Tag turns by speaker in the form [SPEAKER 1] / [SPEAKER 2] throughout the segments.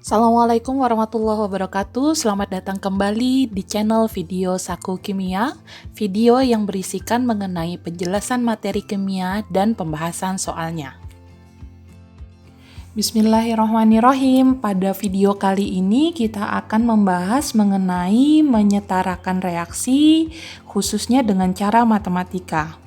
[SPEAKER 1] Assalamualaikum warahmatullahi wabarakatuh. Selamat datang kembali di channel video Saku Kimia, video yang berisikan mengenai penjelasan materi kimia dan pembahasan soalnya. Bismillahirrahmanirrahim. Pada video kali ini kita akan membahas mengenai menyetarakan reaksi, khususnya dengan cara matematika.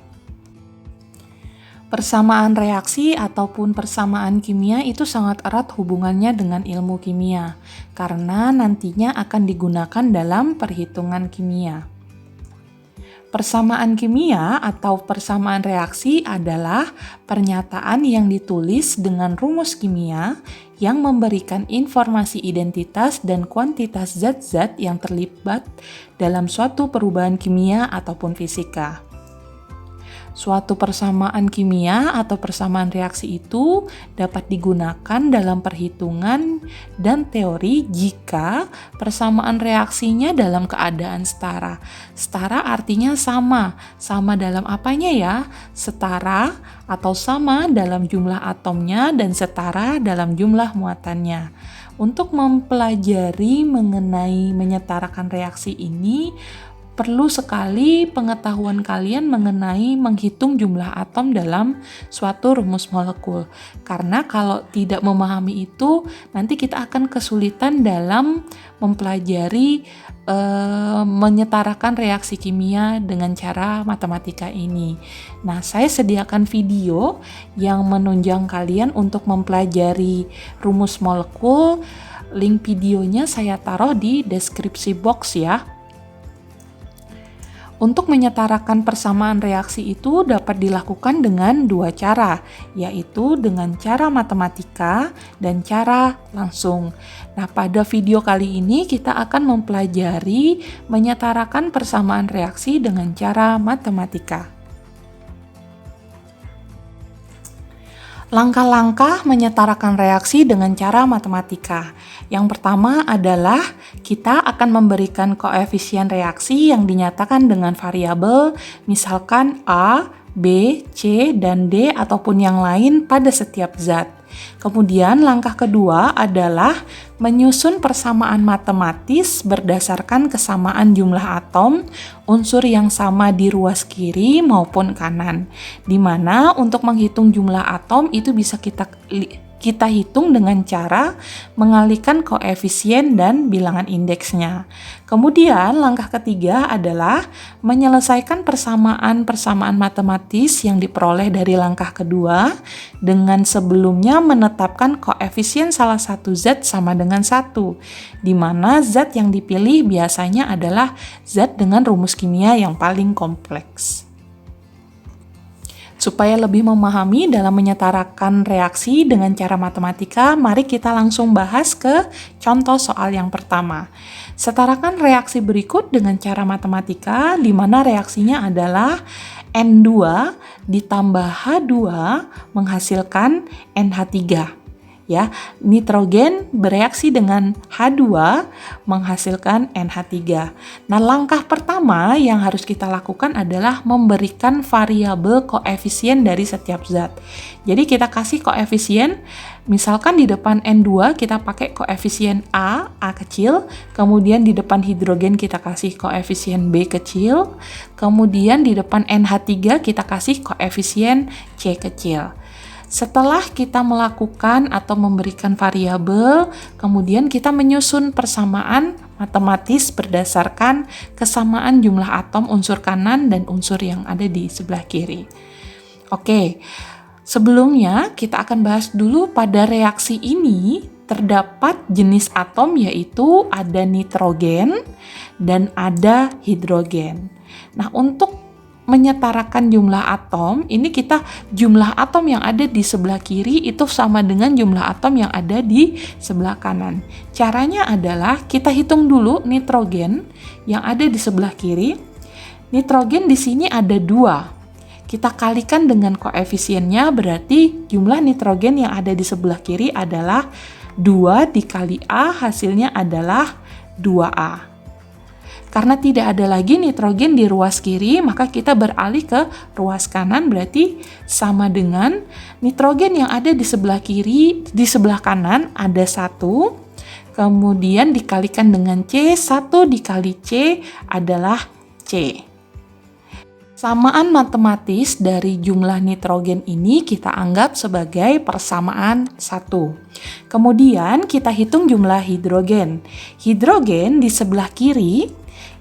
[SPEAKER 1] Persamaan reaksi ataupun persamaan kimia itu sangat erat hubungannya dengan ilmu kimia, karena nantinya akan digunakan dalam perhitungan kimia. Persamaan kimia atau persamaan reaksi adalah pernyataan yang ditulis dengan rumus kimia yang memberikan informasi identitas dan kuantitas zat-zat yang terlibat dalam suatu perubahan kimia ataupun fisika. Suatu persamaan kimia atau persamaan reaksi itu dapat digunakan dalam perhitungan dan teori jika persamaan reaksinya dalam keadaan setara. Setara artinya sama. Sama dalam apanya ya? Setara atau sama dalam jumlah atomnya dan setara dalam jumlah muatannya. Untuk mempelajari mengenai menyetarakan reaksi ini, perlu sekali pengetahuan kalian mengenai menghitung jumlah atom dalam suatu rumus molekul. Karena kalau tidak memahami itu, nanti kita akan kesulitan dalam mempelajari menyetarakan reaksi kimia dengan cara matematika ini. Nah, saya sediakan video yang menunjang kalian untuk mempelajari rumus molekul. Link videonya saya taruh di deskripsi box ya. Untuk menyetarakan persamaan reaksi itu dapat dilakukan dengan dua cara, yaitu dengan cara matematika dan cara langsung. Nah, pada video kali ini kita akan mempelajari menyetarakan persamaan reaksi dengan cara matematika. Langkah-langkah menyetarakan reaksi dengan cara matematika. Yang pertama adalah kita akan memberikan koefisien reaksi yang dinyatakan dengan variabel, misalkan A, B, C, dan D ataupun yang lain pada setiap zat. Kemudian langkah kedua adalah menyusun persamaan matematis berdasarkan kesamaan jumlah atom unsur yang sama di ruas kiri maupun kanan, di mana untuk menghitung jumlah atom itu bisa kita hitung dengan cara mengalihkan koefisien dan bilangan indeksnya. Kemudian langkah ketiga adalah menyelesaikan persamaan-persamaan matematis yang diperoleh dari langkah kedua dengan sebelumnya menetapkan koefisien salah satu zat sama dengan 1, di mana zat yang dipilih biasanya adalah zat dengan rumus kimia yang paling kompleks. Supaya lebih memahami dalam menyetarakan reaksi dengan cara matematika, mari kita langsung bahas ke contoh soal yang pertama. Setarakan reaksi berikut dengan cara matematika, di mana reaksinya adalah N2 ditambah H2 menghasilkan NH3. Ya, nitrogen bereaksi dengan H2 menghasilkan NH3. Nah, langkah pertama yang harus kita lakukan adalah memberikan variabel koefisien dari setiap zat. Jadi kita kasih koefisien, misalkan di depan N2 kita pakai koefisien A kecil, kemudian di depan hidrogen kita kasih koefisien B kecil, kemudian di depan NH3 kita kasih koefisien C kecil. Setelah kita melakukan atau memberikan variabel, kemudian kita menyusun persamaan matematis berdasarkan kesamaan jumlah atom unsur kanan dan unsur yang ada di sebelah kiri. Oke, sebelumnya kita akan bahas dulu pada reaksi ini terdapat jenis atom yaitu ada nitrogen dan ada hidrogen. Nah, untuk menyetarakan jumlah atom, ini kita jumlah atom yang ada di sebelah kiri itu sama dengan jumlah atom yang ada di sebelah kanan. Caranya adalah kita hitung dulu nitrogen yang ada di sebelah kiri. Nitrogen di sini ada 2. Kita kalikan dengan koefisiennya, berarti jumlah nitrogen yang ada di sebelah kiri adalah 2 dikali A, hasilnya adalah 2A. Karena tidak ada lagi nitrogen di ruas kiri, maka kita beralih ke ruas kanan, berarti sama dengan nitrogen yang ada di sebelah kiri, di sebelah kanan ada 1, Kemudian dikalikan dengan C, 1 dikali C adalah C. Samaan matematis dari jumlah nitrogen ini kita anggap sebagai persamaan 1. Kemudian kita hitung jumlah hidrogen. Hidrogen di sebelah kiri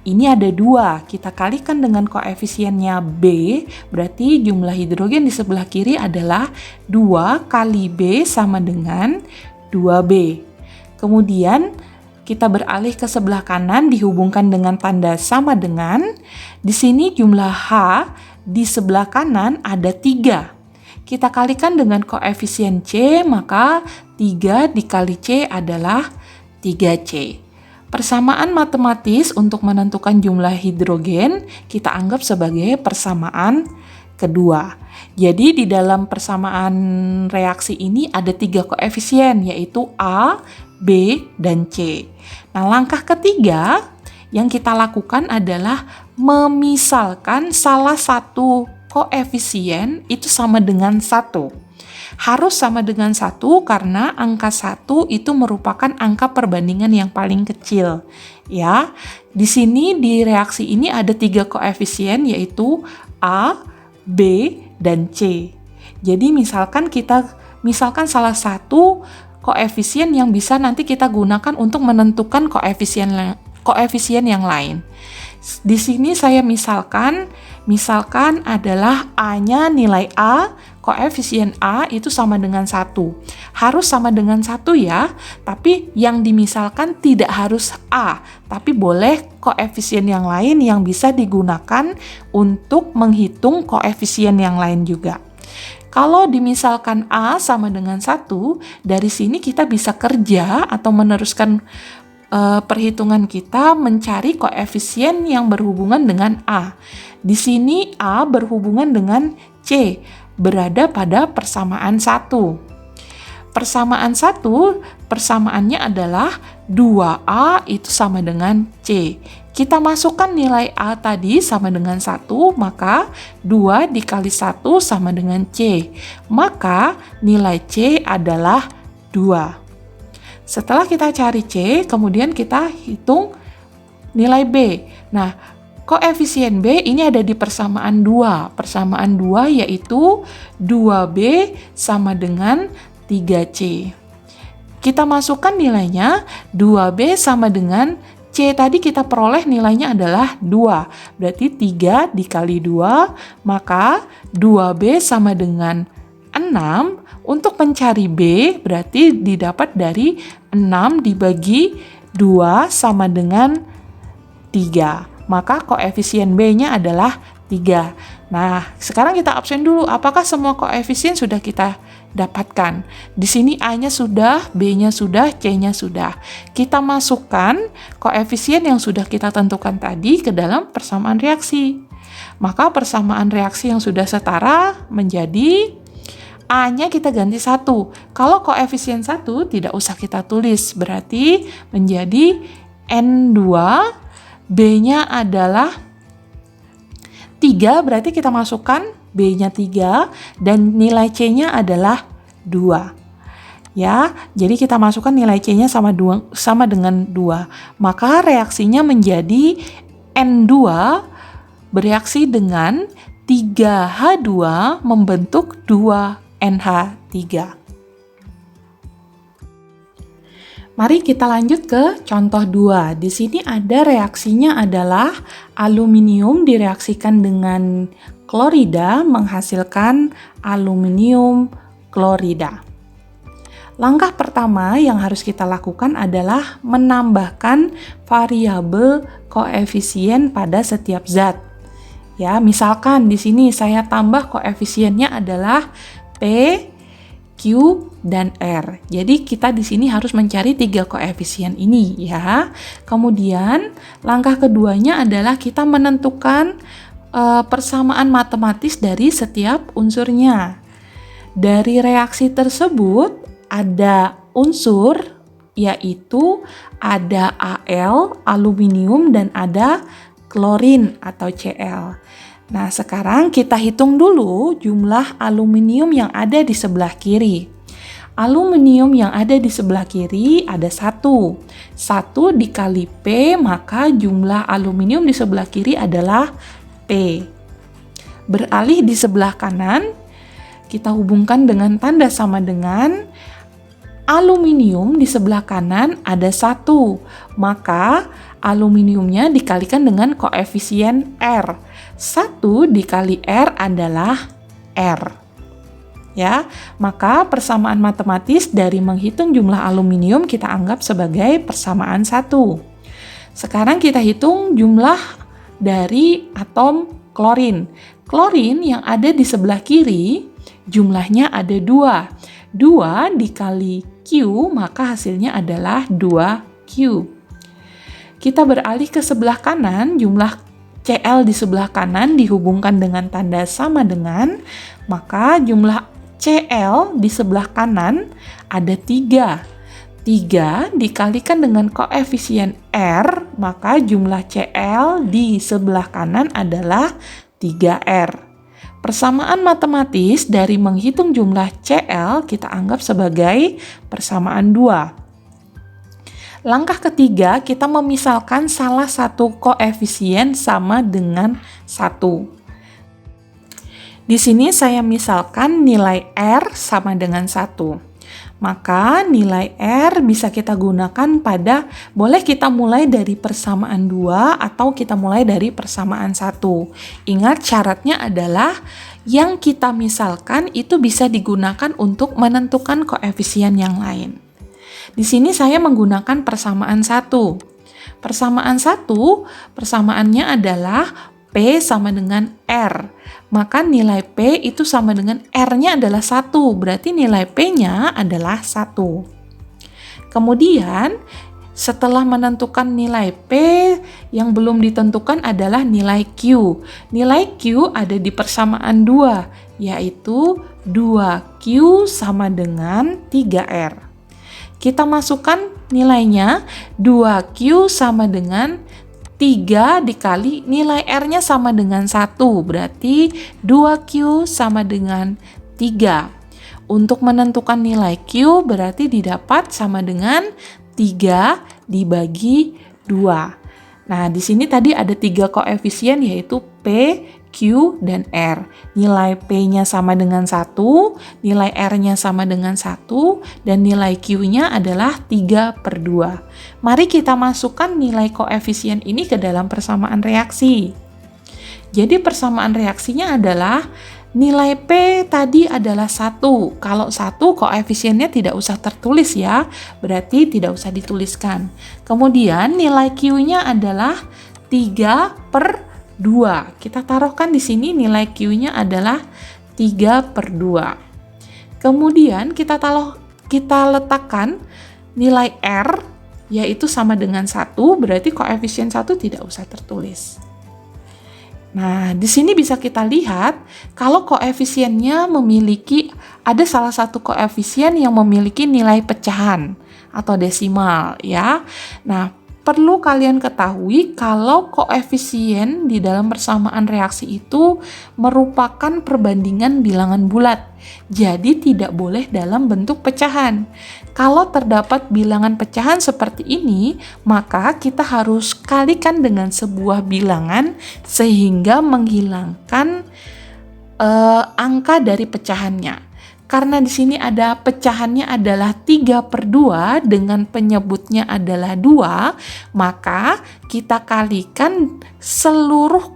[SPEAKER 1] ini ada 2. Kita kalikan dengan koefisiennya B, berarti jumlah hidrogen di sebelah kiri adalah 2 kali B sama dengan 2B. Kemudian kita beralih ke sebelah kanan dihubungkan dengan tanda sama dengan. Di sini jumlah H di sebelah kanan ada 3. Kita kalikan dengan koefisien C, maka 3 dikali C adalah 3C. Persamaan matematis untuk menentukan jumlah hidrogen kita anggap sebagai persamaan kedua. Jadi di dalam persamaan reaksi ini ada 3 koefisien, yaitu A, B, dan C. Nah, langkah ketiga yang kita lakukan adalah memisalkan salah satu koefisien itu sama dengan 1. Harus sama dengan 1 karena angka 1 itu merupakan angka perbandingan yang paling kecil. Ya, di sini di reaksi ini ada 3 koefisien yaitu A, B, dan C. Jadi misalkan salah satu koefisien yang bisa nanti kita gunakan untuk menentukan koefisien yang lain. Di sini saya misalkan adalah A-nya nilai A, koefisien A itu sama dengan 1. Harus sama dengan 1 ya, tapi yang dimisalkan tidak harus A, tapi boleh koefisien yang lain yang bisa digunakan untuk menghitung koefisien yang lain juga. Kalau dimisalkan A sama dengan 1, dari sini kita bisa kerja atau meneruskan perhitungan kita mencari koefisien yang berhubungan dengan A. Di sini A berhubungan dengan C, berada pada persamaan 1. Persamaan 1, persamaannya adalah 2A itu sama dengan C. Kita masukkan nilai A tadi sama dengan 1, maka 2 dikali 1 sama dengan C. Maka nilai C adalah 2. Setelah kita cari C, kemudian kita hitung nilai B. Nah, koefisien B ini ada di persamaan 2. Persamaan 2 yaitu 2B sama dengan 3C. Kita masukkan nilainya, 2B sama dengan C tadi kita peroleh nilainya adalah 2. Berarti 3 dikali 2, maka 2B sama dengan 6. Untuk mencari B berarti didapat dari 6 dibagi 2 sama dengan 3. Maka koefisien B-nya adalah 3. Nah, sekarang kita absen dulu. Apakah semua koefisien sudah kita dapatkan? Di sini A-nya sudah, B-nya sudah, C-nya sudah. Kita masukkan koefisien yang sudah kita tentukan tadi ke dalam persamaan reaksi. Maka persamaan reaksi yang sudah setara menjadi A-nya kita ganti 1. Kalau koefisien 1 tidak usah kita tulis, berarti menjadi N2, B-nya adalah 3, berarti kita masukkan B-nya 3, dan nilai C-nya adalah 2. Ya, jadi kita masukkan nilai C-nya sama dengan 2. Maka reaksinya menjadi N2 bereaksi dengan 3H2 membentuk 2NH3. Mari kita lanjut ke contoh 2. Di sini ada reaksinya adalah aluminium direaksikan dengan klorida menghasilkan aluminium klorida. Langkah pertama yang harus kita lakukan adalah menambahkan variabel koefisien pada setiap zat. Ya, misalkan di sini saya tambah koefisiennya adalah P, Q, dan R. Jadi kita di sini harus mencari 3 koefisien ini ya. Kemudian langkah keduanya adalah kita menentukan persamaan matematis dari setiap unsurnya. Dari reaksi tersebut ada unsur yaitu ada Al, aluminium, dan ada klorin atau Cl. Nah, sekarang kita hitung dulu jumlah aluminium yang ada di sebelah kiri. Aluminium yang ada di sebelah kiri ada 1. 1 dikali P, maka jumlah aluminium di sebelah kiri adalah P. Beralih di sebelah kanan, kita hubungkan dengan tanda sama dengan aluminium di sebelah kanan ada 1. Maka aluminiumnya dikalikan dengan koefisien R. 1 dikali R adalah R. Ya, maka persamaan matematis dari menghitung jumlah aluminium kita anggap sebagai persamaan 1. Sekarang kita hitung jumlah dari atom klorin. Klorin yang ada di sebelah kiri jumlahnya ada 2. 2 dikali Q, maka hasilnya adalah 2Q. Kita beralih ke sebelah kanan, jumlah Cl di sebelah kanan dihubungkan dengan tanda sama dengan, maka jumlah Cl di sebelah kanan ada 3. 3 dikalikan dengan koefisien R, maka jumlah Cl di sebelah kanan adalah 3R. Persamaan matematis dari menghitung jumlah Cl kita anggap sebagai persamaan 2. Langkah ketiga, kita memisalkan salah satu koefisien sama dengan 1. Di sini saya misalkan nilai R sama dengan 1. Maka nilai R bisa kita gunakan boleh kita mulai dari persamaan 2 atau kita mulai dari persamaan 1. Ingat syaratnya adalah yang kita misalkan itu bisa digunakan untuk menentukan koefisien yang lain. Di sini saya menggunakan persamaan 1. Persamaan 1, persamaannya adalah P sama dengan R. Maka nilai P itu sama dengan R-nya adalah 1. Berarti nilai P-nya adalah 1. Kemudian, setelah menentukan nilai P, yang belum ditentukan adalah nilai Q. Nilai Q ada di persamaan 2, yaitu 2Q sama dengan 3R. Kita masukkan nilainya, 2Q sama dengan 3 dikali nilai R-nya sama dengan 1, berarti 2Q sama dengan 3. Untuk menentukan nilai Q berarti didapat sama dengan 3 dibagi 2. Nah, di sini tadi ada 3 koefisien yaitu P, Q, dan R. Nilai P-nya sama dengan 1, nilai R-nya sama dengan 1, dan nilai Q-nya adalah 3/2. Mari kita masukkan nilai koefisien ini ke dalam persamaan reaksi. Jadi persamaan reaksinya adalah nilai P tadi adalah 1. Kalau 1 koefisiennya tidak usah tertulis ya, berarti tidak usah dituliskan. Kemudian nilai Q-nya adalah 3/2. Kita taruhkan di sini nilai Q-nya adalah 3/2. Kemudian kita letakkan nilai R yaitu sama dengan 1, berarti koefisien 1 tidak usah tertulis. Nah, di sini bisa kita lihat kalau koefisiennya ada salah satu koefisien yang memiliki nilai pecahan atau desimal ya. Nah, perlu kalian ketahui kalau koefisien di dalam persamaan reaksi itu merupakan perbandingan bilangan bulat. Jadi tidak boleh dalam bentuk pecahan. Kalau terdapat bilangan pecahan seperti ini, maka kita harus kalikan dengan sebuah bilangan sehingga menghilangkan angka dari pecahannya. Karena di sini ada pecahannya adalah 3/2 dengan penyebutnya adalah 2, maka kita kalikan seluruh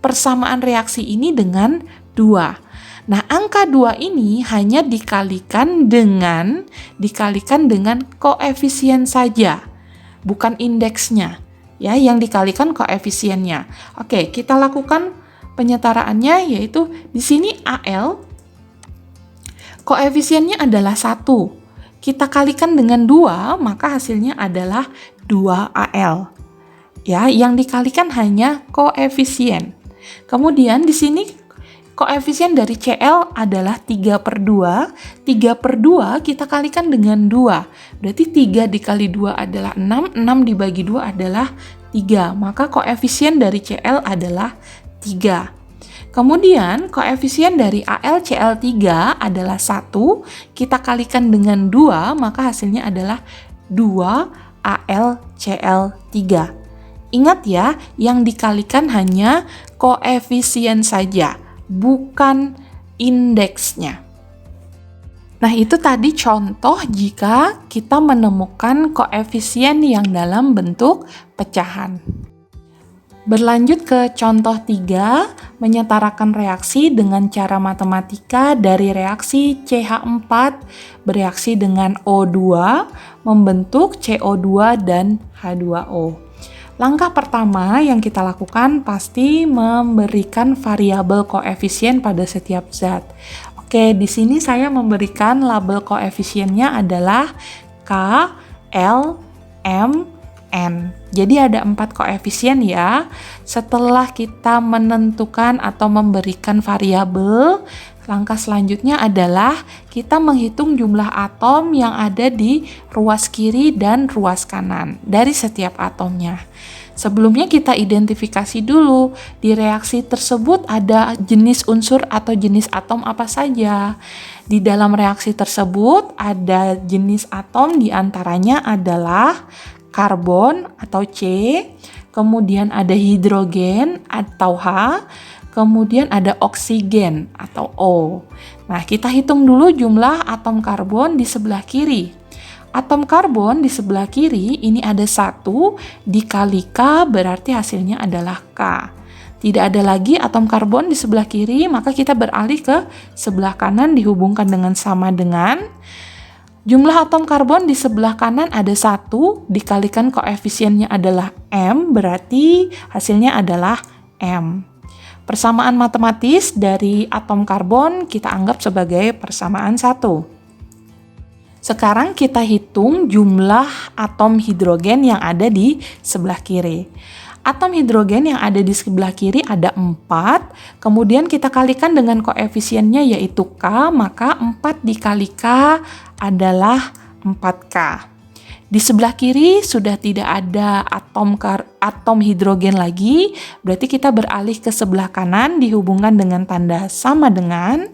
[SPEAKER 1] persamaan reaksi ini dengan 2. Nah, angka 2 ini hanya dikalikan dengan koefisien saja, bukan indeksnya. Ya, yang dikalikan koefisiennya. Oke, kita lakukan penyetaraannya yaitu di sini AL koefisiennya adalah 1. Kita kalikan dengan 2, maka hasilnya adalah 2AL. Ya, yang dikalikan hanya koefisien. Kemudian di sini koefisien dari Cl adalah 3/2. 3/2 kita kalikan dengan 2. Berarti 3 dikali 2 adalah 6. 6 dibagi 2 adalah 3. Maka koefisien dari Cl adalah 3. Kemudian koefisien dari AlCl3 adalah 1, kita kalikan dengan 2, maka hasilnya adalah 2AlCl3. Ingat ya, yang dikalikan hanya koefisien saja, bukan indeksnya. Nah, itu tadi contoh jika kita menemukan koefisien yang dalam bentuk pecahan. Berlanjut ke contoh 3, menyetarakan reaksi dengan cara matematika dari reaksi CH4 bereaksi dengan O2 membentuk CO2 dan H2O. Langkah pertama yang kita lakukan pasti memberikan variabel koefisien pada setiap zat. Oke, di sini saya memberikan label koefisiennya adalah K, L, M, N. Jadi ada 4 koefisien ya. Setelah kita menentukan atau memberikan variabel, langkah selanjutnya adalah kita menghitung jumlah atom yang ada di ruas kiri dan ruas kanan dari setiap atomnya. Sebelumnya kita identifikasi dulu di reaksi tersebut ada jenis unsur atau jenis atom apa saja. Di dalam reaksi tersebut ada jenis atom diantaranya adalah karbon atau C, kemudian ada hidrogen atau H, kemudian ada oksigen atau O. Nah, kita hitung dulu jumlah atom karbon di sebelah kiri. Atom karbon di sebelah kiri ini ada 1 dikali K, berarti hasilnya adalah K. Tidak ada lagi atom karbon di sebelah kiri, maka kita beralih ke sebelah kanan dihubungkan dengan sama dengan jumlah atom karbon di sebelah kanan ada 1 dikalikan koefisiennya adalah M, berarti hasilnya adalah M. Persamaan matematis dari atom karbon kita anggap sebagai persamaan 1. Sekarang kita hitung jumlah atom hidrogen yang ada di sebelah kiri. Atom hidrogen yang ada di sebelah kiri ada 4, kemudian kita kalikan dengan koefisiennya yaitu K, maka 4 dikali K adalah 4K. Di sebelah kiri sudah tidak ada atom hidrogen lagi, berarti kita beralih ke sebelah kanan dihubungkan dengan tanda sama dengan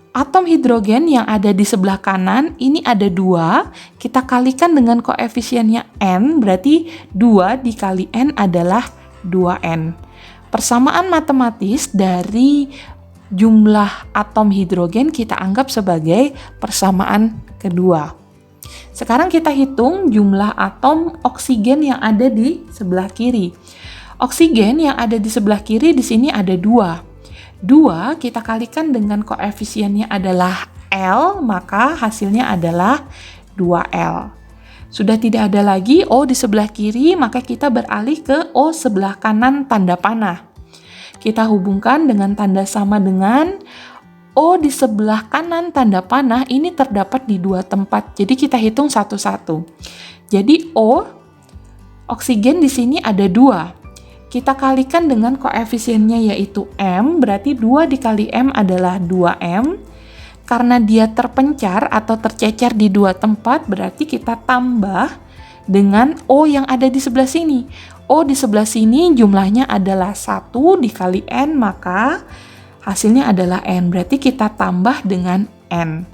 [SPEAKER 1] atom hidrogen yang ada di sebelah kanan ini ada 2, kita kalikan dengan koefisiennya N, berarti 2 dikali N adalah 2N. Persamaan matematis dari jumlah atom hidrogen kita anggap sebagai persamaan kedua. Sekarang kita hitung jumlah atom oksigen yang ada di sebelah kiri. Oksigen yang ada di sebelah kiri di sini ada 2. 2 kita kalikan dengan koefisiennya adalah L, maka hasilnya adalah 2L. Sudah tidak ada lagi O di sebelah kiri, maka kita beralih ke O sebelah kanan tanda panah. Kita hubungkan dengan tanda sama dengan O di sebelah kanan tanda panah ini terdapat di 2 tempat. Jadi kita hitung satu-satu. Jadi O oksigen di sini ada 2. Kita kalikan dengan koefisiennya yaitu M, berarti 2 dikali M adalah 2M. Karena dia terpencar atau tercecer di 2 tempat, berarti kita tambah dengan O yang ada di sebelah sini. O di sebelah sini jumlahnya adalah 1 dikali N, maka hasilnya adalah N. Berarti kita tambah dengan N.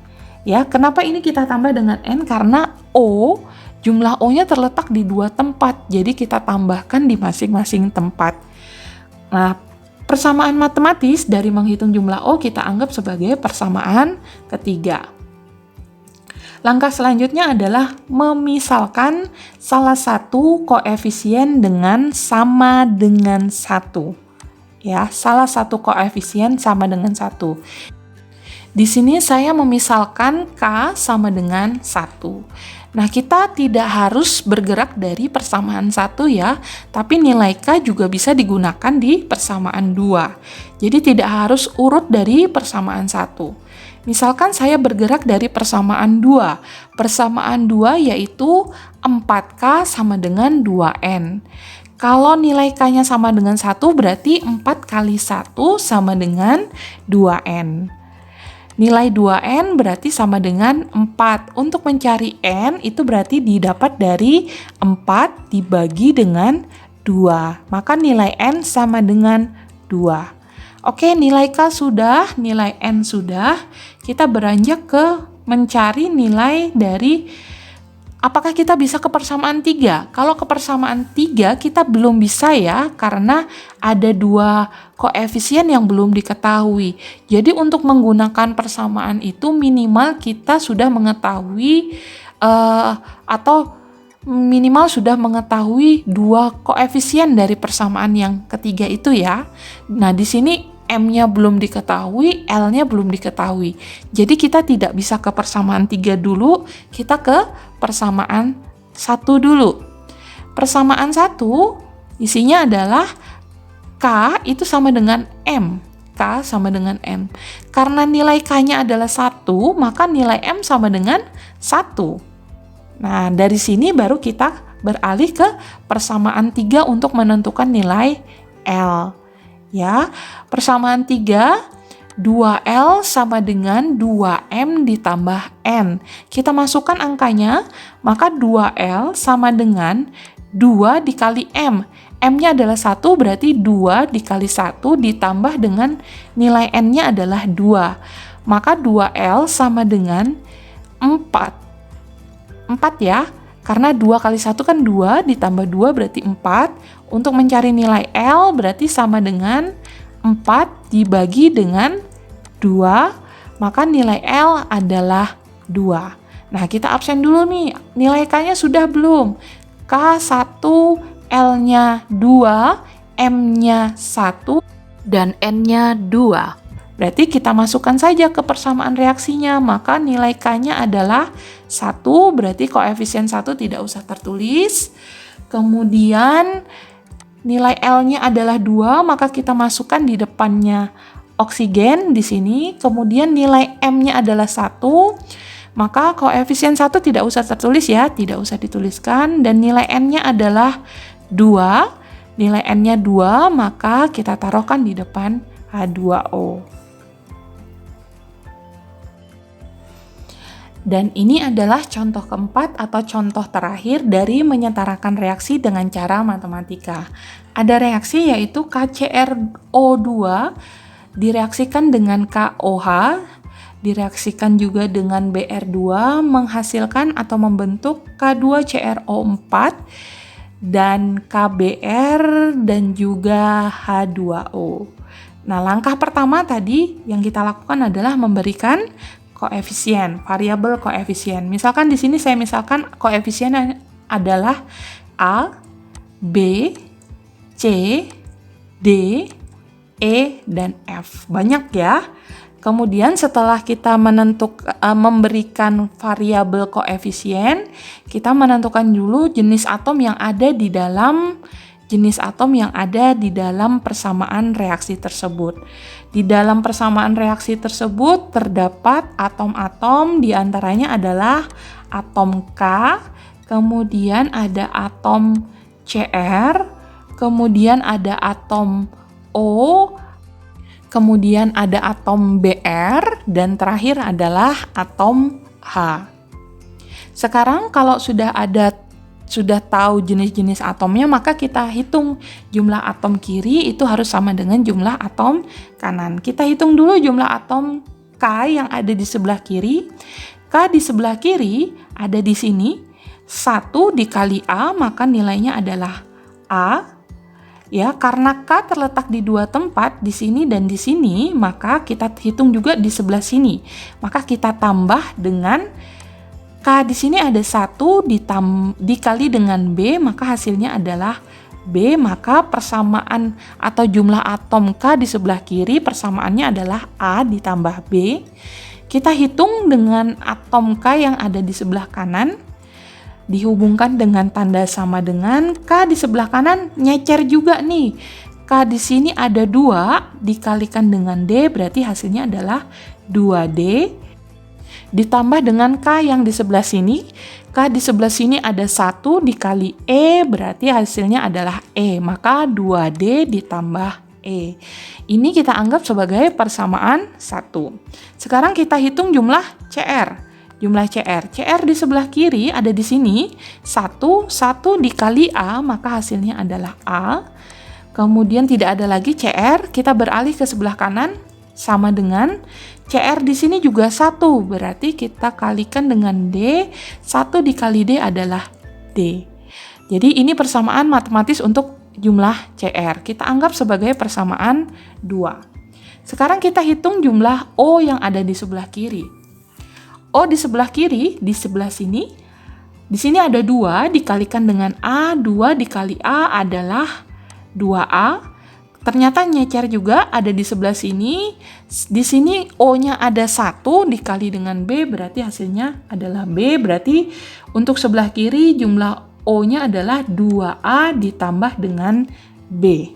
[SPEAKER 1] Ya, kenapa ini kita tambah dengan N? Karena O jumlah O-nya terletak di 2 tempat, jadi kita tambahkan di masing-masing tempat. Nah, persamaan matematis dari menghitung jumlah O kita anggap sebagai persamaan ketiga. Langkah selanjutnya adalah memisalkan salah satu koefisien dengan sama dengan 1. Ya, salah satu koefisien sama dengan 1. Di sini saya memisalkan K sama dengan 1. Nah, kita tidak harus bergerak dari persamaan 1 ya, tapi nilai K juga bisa digunakan di persamaan 2. Jadi tidak harus urut dari persamaan 1. Misalkan saya bergerak dari persamaan 2. Persamaan 2 yaitu 4K sama dengan 2N. Kalau nilai K-nya sama dengan 1 berarti 4 kali 1 sama dengan 2N. Nilai 2N berarti sama dengan 4. Untuk mencari N itu berarti didapat dari 4 dibagi dengan 2. Maka nilai N sama dengan 2. Oke, nilai K sudah, nilai N sudah. Kita beranjak ke mencari nilai dari apakah kita bisa ke persamaan 3. Kalau ke persamaan 3 kita belum bisa ya, karena ada 2 koefisien yang belum diketahui. Jadi untuk menggunakan persamaan itu minimal kita sudah mengetahui atau minimal sudah mengetahui 2 koefisien dari persamaan yang ketiga itu ya. Nah, di sini M-nya belum diketahui, L-nya belum diketahui. Jadi kita tidak bisa ke persamaan 3 dulu, kita ke persamaan 1 dulu. Persamaan 1 isinya adalah K itu sama dengan M. K sama dengan M. Karena nilai K-nya adalah 1, maka nilai M sama dengan 1. Nah, dari sini baru kita beralih ke persamaan 3 untuk menentukan nilai L. Ya, persamaan 3, 2L sama dengan 2M ditambah N. Kita masukkan angkanya, maka 2L sama dengan 2 dikali M. M-nya adalah 1, berarti 2 dikali 1 ditambah dengan nilai N-nya adalah 2. Maka 2L sama dengan 4. 4 ya, karena 2 kali 1 kan 2, ditambah 2 berarti 4. Untuk mencari nilai L berarti sama dengan 4 dibagi dengan 2, maka nilai L adalah 2. Nah, kita absen dulu nih, nilai K-nya sudah belum? K1, L-nya 2, M-nya 1, dan N-nya 2. Berarti kita masukkan saja ke persamaan reaksinya, maka nilai K-nya adalah 1, berarti koefisien 1 tidak usah tertulis. Kemudian nilai L-nya adalah 2, maka kita masukkan di depannya oksigen di sini. Kemudian nilai M-nya adalah 1, maka koefisien 1 tidak usah tertulis ya, tidak usah dituliskan. Dan nilai N-nya adalah 2, nilai N-nya 2, maka kita taruhkan di depan H2O. Dan ini adalah contoh keempat atau contoh terakhir dari menyetarakan reaksi dengan cara matematika. Ada reaksi yaitu KCrO2 direaksikan dengan KOH, direaksikan juga dengan Br2 menghasilkan atau membentuk K2CrO4 dan KBr dan juga H2O. Nah, langkah pertama tadi yang kita lakukan adalah memberikan koefisien, variabel koefisien. Misalkan di sini saya misalkan koefisien adalah A, B, C, D, E, dan F. Banyak ya. Kemudian setelah kita memberikan variabel koefisien, kita menentukan dulu jenis atom yang ada di dalam persamaan reaksi tersebut. Di dalam persamaan reaksi tersebut terdapat atom-atom, diantaranya adalah atom K, kemudian ada atom Cr, kemudian ada atom O, kemudian ada atom Br, dan terakhir adalah atom H. Sekarang kalau sudah tahu jenis-jenis atomnya, maka kita hitung jumlah atom kiri itu harus sama dengan jumlah atom kanan. Kita hitung dulu jumlah atom K yang ada di sebelah kiri. K di sebelah kiri ada di sini, 1 dikali A, maka nilainya adalah A. Ya, karena K terletak di 2 tempat, di sini dan di sini, maka kita hitung juga di sebelah sini. Maka kita tambah dengan K di sini ada 1 dikali dengan B, maka hasilnya adalah B, maka persamaan atau jumlah atom K di sebelah kiri persamaannya adalah A ditambah B. Kita hitung dengan atom K yang ada di sebelah kanan, dihubungkan dengan tanda sama dengan K di sebelah kanan, nyecer juga nih. K di sini ada 2 dikalikan dengan D, berarti hasilnya adalah 2D. Ditambah dengan K yang di sebelah sini. K di sebelah sini ada 1 dikali E, berarti hasilnya adalah E. Maka 2D ditambah E. Ini kita anggap sebagai persamaan 1. Sekarang kita hitung jumlah CR. Jumlah CR. CR di sebelah kiri ada di sini. 1 dikali A, maka hasilnya adalah A. Kemudian tidak ada lagi CR, kita beralih ke sebelah kanan, sama dengan CR di sini juga 1, berarti kita kalikan dengan D, 1 dikali D adalah D. Jadi ini persamaan matematis untuk jumlah CR, kita anggap sebagai persamaan 2. Sekarang kita hitung jumlah O yang ada di sebelah kiri. O di sebelah kiri, di sebelah sini, di sini ada 2 dikalikan dengan A, 2 dikali A adalah 2A. Ternyata nyecer juga ada di sebelah sini. Di sini O-nya ada 1 dikali dengan B, berarti hasilnya adalah B. Berarti untuk sebelah kiri jumlah O-nya adalah 2A ditambah dengan B.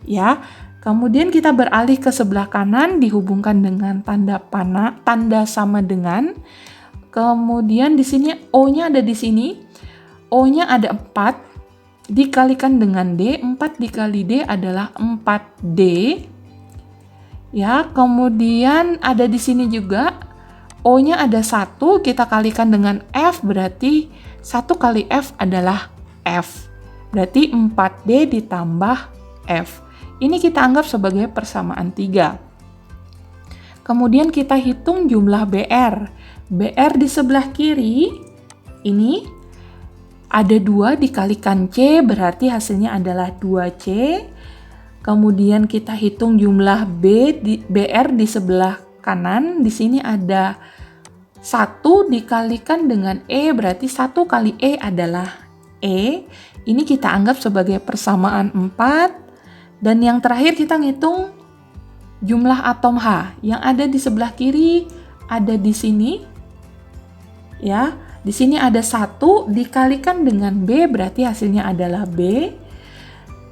[SPEAKER 1] Ya. Kemudian kita beralih ke sebelah kanan dihubungkan dengan tanda sama dengan. Kemudian di sini O-nya ada di sini. O-nya ada 4 dikalikan dengan D, 4 dikali D adalah 4D. Ya, kemudian ada di sini juga O-nya ada 1, kita kalikan dengan F, berarti 1 kali F adalah F. Berarti 4D ditambah F. Ini kita anggap sebagai persamaan 3. Kemudian kita hitung jumlah BR. BR di sebelah kiri, ini ada 2 dikalikan C, berarti hasilnya adalah 2C. Kemudian kita hitung jumlah BR di sebelah kanan. Di sini ada 1 dikalikan dengan E, berarti 1 kali E adalah E. Ini kita anggap sebagai persamaan 4. Dan yang terakhir kita ngitung jumlah atom H. Yang ada di sebelah kiri ada di sini. Ya. Di sini ada 1 dikalikan dengan B, berarti hasilnya adalah B.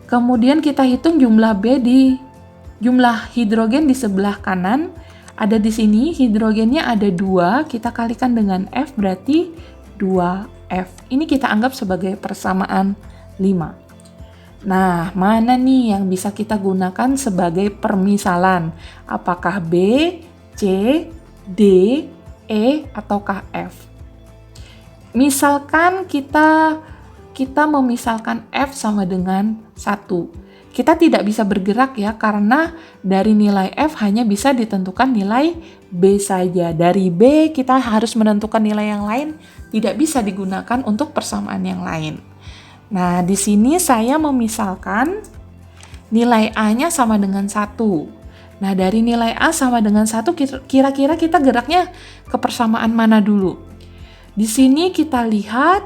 [SPEAKER 1] Kemudian kita hitung jumlah jumlah hidrogen di sebelah kanan. Ada di sini, hidrogennya ada 2, kita kalikan dengan F, berarti 2F. Ini kita anggap sebagai persamaan 5. Nah, mana nih yang bisa kita gunakan sebagai permisalan? Apakah B, C, D, E, ataukah F? Misalkan kita memisalkan F sama dengan 1. Kita tidak bisa bergerak ya, karena dari nilai F hanya bisa ditentukan nilai B saja. Dari B kita harus menentukan nilai yang lain, tidak bisa digunakan untuk persamaan yang lain. Nah, di sini saya memisalkan nilai A-nya sama dengan 1. Nah, dari nilai A sama dengan 1, kira-kira kita geraknya ke persamaan mana dulu? Di sini kita lihat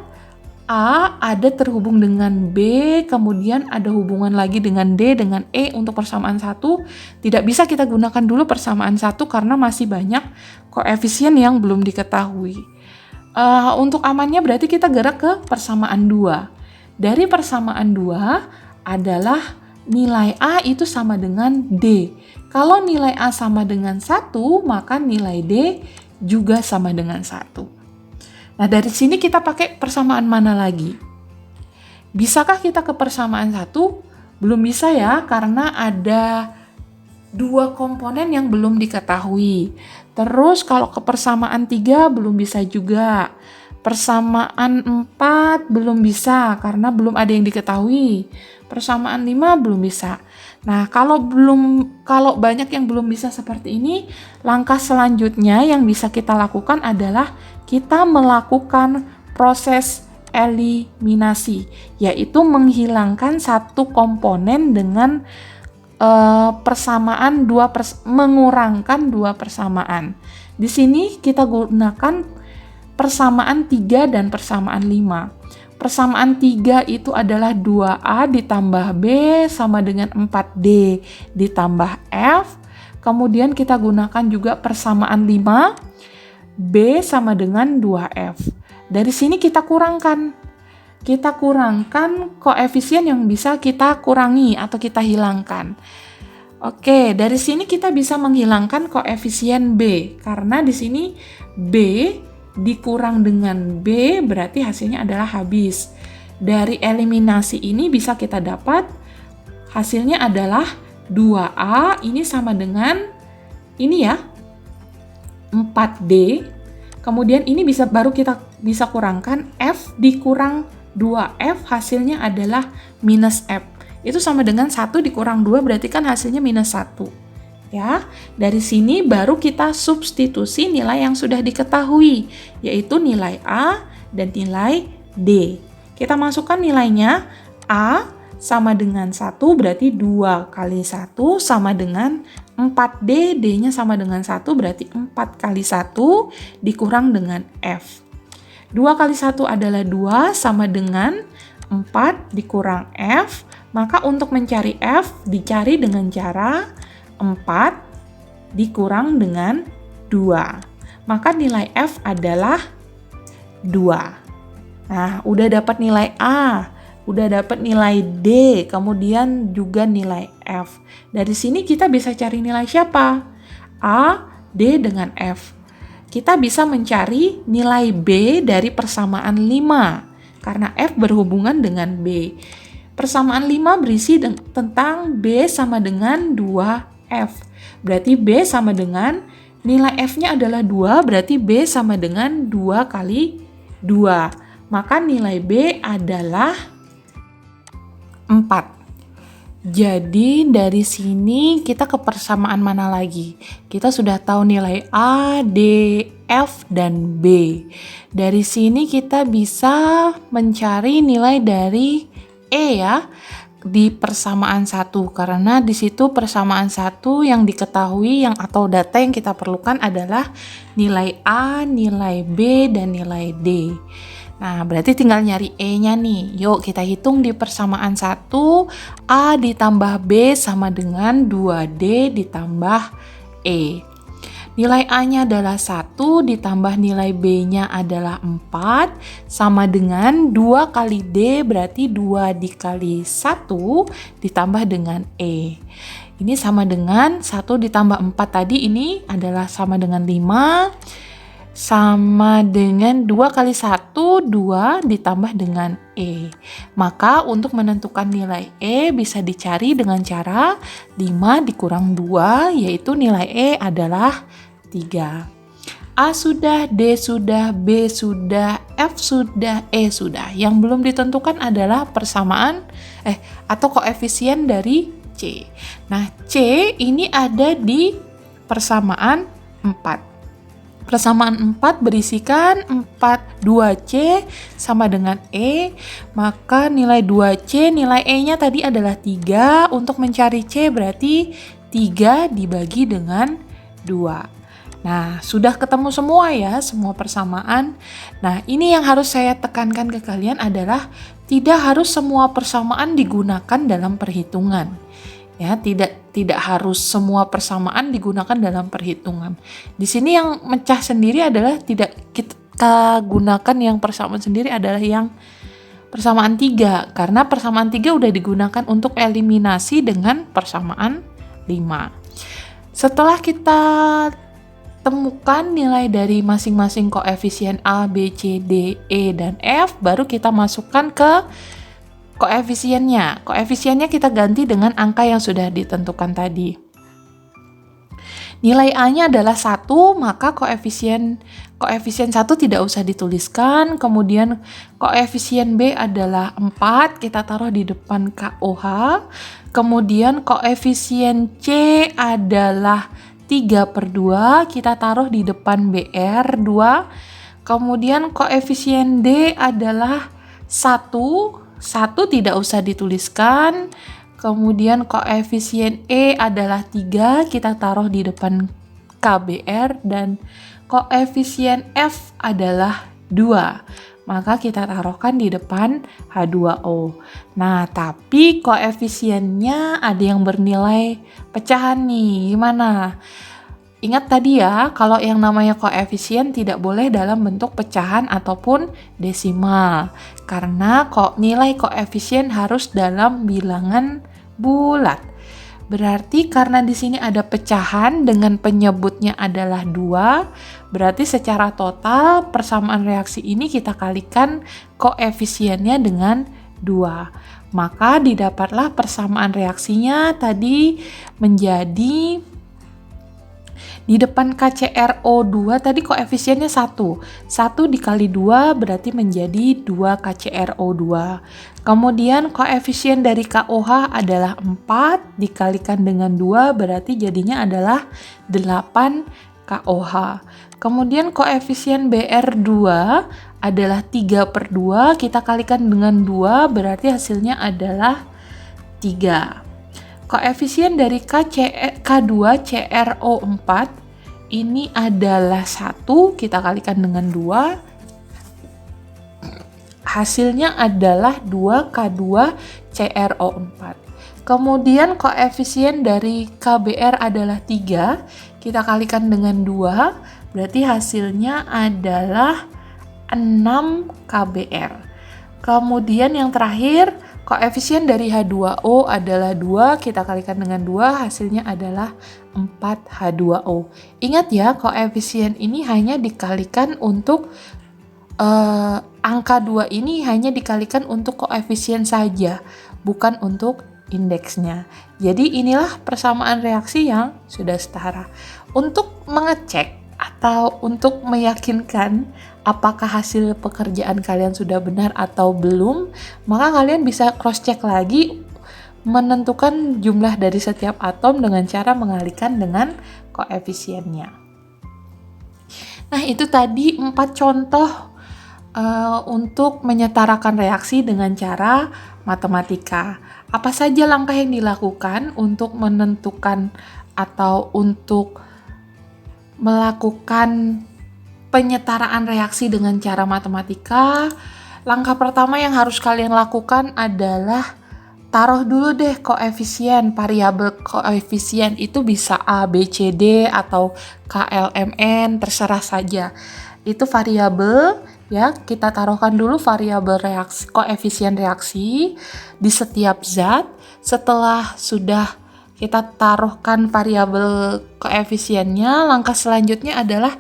[SPEAKER 1] A ada terhubung dengan B, kemudian ada hubungan lagi dengan D, dengan E untuk persamaan 1. Tidak bisa kita gunakan dulu persamaan 1 karena masih banyak koefisien yang belum diketahui. Untuk amannya berarti kita gerak ke persamaan 2. Dari persamaan 2 adalah nilai A itu sama dengan D. Kalau nilai A sama dengan 1, maka nilai D juga sama dengan 1. Nah, dari sini kita pakai persamaan mana lagi? Bisakah kita ke persamaan 1? Belum bisa ya, karena ada 2 komponen yang belum diketahui. Terus kalau ke persamaan 3 belum bisa juga. Persamaan 4 belum bisa karena belum ada yang diketahui. Persamaan 5 belum bisa. Nah, kalau banyak yang belum bisa seperti ini, langkah selanjutnya yang bisa kita lakukan adalah kita melakukan proses eliminasi, yaitu menghilangkan satu komponen dengan mengurangkan 2 persamaan. Di sini kita gunakan persamaan 3 dan persamaan 5. Persamaan 3 itu adalah 2A ditambah B sama dengan 4D ditambah F. Kemudian kita gunakan juga persamaan 5, B sama dengan 2F. Dari sini kita kurangkan. Kita kurangkan koefisien yang bisa kita kurangi atau kita hilangkan. Oke, dari sini kita bisa menghilangkan koefisien B. Karena di sini B dikurang dengan B berarti hasilnya adalah habis. Dari eliminasi ini bisa kita dapat hasilnya adalah 2A ini sama dengan ini ya 4D. Kemudian ini baru kita bisa kurangkan F dikurang 2F hasilnya adalah minus F. itu sama dengan 1 dikurang 2, berarti kan hasilnya minus 1. Ya, dari sini baru kita substitusi nilai yang sudah diketahui, yaitu nilai A dan nilai D. Kita masukkan nilainya. A sama dengan 1, berarti 2 kali 1 sama dengan 4D, D-nya sama dengan 1, berarti 4 kali 1 dikurang dengan F. 2 kali 1 adalah 2, sama dengan 4 dikurang F. Maka untuk mencari F, dicari dengan cara 4 dikurang dengan 2. Maka nilai F adalah 2. Nah, udah dapat nilai A, udah dapat nilai D, kemudian juga nilai F. Dari sini kita bisa cari nilai siapa? A, D dengan F. Kita bisa mencari nilai B dari persamaan 5, karena F berhubungan dengan B. Persamaan 5 berisi tentang B sama dengan 2F. Berarti B sama dengan, nilai F-nya adalah 2, berarti B sama dengan 2 kali 2. Maka nilai B adalah 4. Jadi dari sini kita ke persamaan mana lagi? Kita sudah tahu nilai A, D, F, dan B. Dari sini kita bisa mencari nilai dari E ya, di persamaan 1, karena di situ persamaan 1 yang diketahui atau data yang kita perlukan adalah nilai A, nilai B, dan nilai D. Nah, berarti tinggal nyari E-nya nih. Yuk kita hitung di persamaan 1, A ditambah B sama dengan 2D ditambah E. Nilai A-nya adalah 1 ditambah nilai B-nya adalah 4 sama dengan 2 kali D, berarti 2 dikali 1 ditambah dengan E. Ini sama dengan 1 ditambah 4 tadi, ini adalah sama dengan 5, sama dengan 2 kali 1, 2 ditambah dengan E. Maka untuk menentukan nilai E bisa dicari dengan cara 5 dikurang 2, yaitu nilai E adalah 3. A sudah, D sudah, B sudah, F sudah, E sudah. Yang belum ditentukan adalah persamaan atau koefisien dari C. Nah, C ini ada di persamaan 4. Persamaan 4 berisikan 2C sama dengan E, maka nilai 2C, nilai E-nya tadi adalah 3. Untuk mencari C berarti 3 dibagi dengan 2. Nah, sudah ketemu semua ya, semua persamaan. Nah, ini yang harus saya tekankan ke kalian adalah tidak harus semua persamaan digunakan dalam perhitungan. Ya, tidak harus semua persamaan digunakan dalam perhitungan. Di sini yang mecah sendiri adalah tidak kita gunakan yang persamaan sendiri adalah yang persamaan 3, karena persamaan 3 udah digunakan untuk eliminasi dengan persamaan 5. Setelah kita temukan nilai dari masing-masing koefisien A, B, C, D, E, dan F, baru kita masukkan ke koefisiennya. Koefisiennya kita ganti dengan angka yang sudah ditentukan tadi. Nilai A-nya adalah 1, maka koefisien 1 tidak usah dituliskan. Kemudian koefisien B adalah 4, kita taruh di depan KOH. Kemudian koefisien C adalah 3/2, kita taruh di depan BR 2. Kemudian koefisien D adalah 1 tidak usah dituliskan. Kemudian koefisien E adalah 3, kita taruh di depan KBR, dan koefisien F adalah 2. Maka kita taruhkan di depan H2O. Nah, tapi koefisiennya ada yang bernilai pecahan nih. Gimana? Ingat tadi ya, kalau yang namanya koefisien tidak boleh dalam bentuk pecahan ataupun desimal. Karena nilai koefisien harus dalam bilangan bulat. Berarti karena di sini ada pecahan dengan penyebutnya adalah 2, berarti secara total persamaan reaksi ini kita kalikan koefisiennya dengan 2. Maka didapatlah persamaan reaksinya tadi menjadi Di depan KCrO2 tadi koefisiennya 1. 1 dikali 2 berarti menjadi 2 KCrO2. Kemudian koefisien dari KOH adalah 4 dikalikan dengan 2 berarti jadinya adalah 8 KOH. Kemudian koefisien Br2 adalah 3/2, kita kalikan dengan 2 berarti hasilnya adalah 3. Koefisien dari K2CrO4 ini adalah 1, kita kalikan dengan 2, hasilnya adalah 2K2CrO4. Kemudian koefisien dari KBr adalah 3, kita kalikan dengan 2, berarti hasilnya adalah 6 KBr. Kemudian yang terakhir, koefisien dari H2O adalah 2, kita kalikan dengan 2, hasilnya adalah 4 H2O. Ingat ya, koefisien ini hanya dikalikan untuk angka 2 ini hanya dikalikan untuk koefisien saja, bukan untuk indeksnya. Jadi inilah persamaan reaksi yang sudah setara. Untuk mengecek atau untuk meyakinkan apakah hasil pekerjaan kalian sudah benar atau belum, maka kalian bisa cross check lagi menentukan jumlah dari setiap atom dengan cara mengalihkan dengan koefisiennya. Nah, itu tadi 4 contoh untuk menyetarakan reaksi dengan cara matematika. Apa saja langkah yang dilakukan untuk menentukan atau untuk melakukan penyetaraan reaksi dengan cara matematika? Langkah pertama yang harus kalian lakukan adalah taruh dulu deh koefisien, variabel koefisien itu bisa A, B, C, D atau KLMN, terserah saja. Itu variabel ya, kita taruhkan dulu variabel reaksi, koefisien reaksi di setiap zat. Setelah sudah kita taruhkan variabel koefisiennya, langkah selanjutnya adalah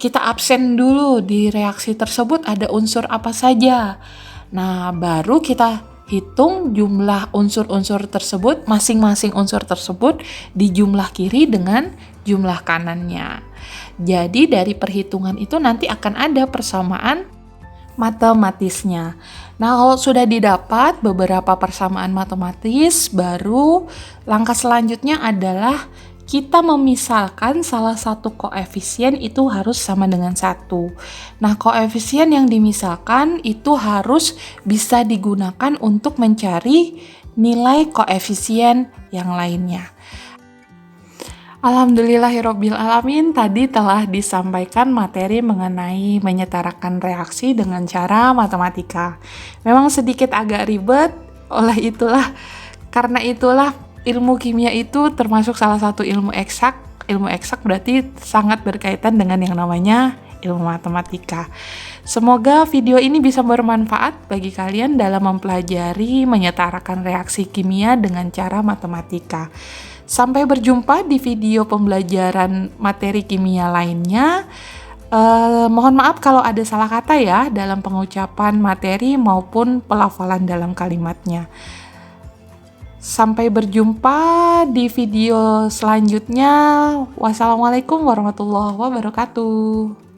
[SPEAKER 1] kita absen dulu di reaksi tersebut ada unsur apa saja. Nah, baru kita hitung jumlah unsur-unsur tersebut, masing-masing unsur tersebut di jumlah kiri dengan jumlah kanannya. Jadi dari perhitungan itu nanti akan ada persamaan matematisnya. Nah, kalau sudah didapat beberapa persamaan matematis, baru langkah selanjutnya adalah kita memisalkan salah satu koefisien itu harus sama dengan 1. Nah, koefisien yang dimisalkan itu harus bisa digunakan untuk mencari nilai koefisien yang lainnya. Alhamdulillahirobbilalamin, tadi telah disampaikan materi mengenai menyetarakan reaksi dengan cara matematika. Memang sedikit agak ribet, karena itulah ilmu kimia itu termasuk salah satu ilmu eksak. Ilmu eksak berarti sangat berkaitan dengan yang namanya ilmu matematika. Semoga video ini bisa bermanfaat bagi kalian dalam mempelajari menyetarakan reaksi kimia dengan cara matematika. Sampai berjumpa di video pembelajaran materi kimia lainnya. Mohon maaf kalau ada salah kata ya dalam pengucapan materi maupun pelafalan dalam kalimatnya. Sampai berjumpa di video selanjutnya. Wassalamualaikum warahmatullahi wabarakatuh.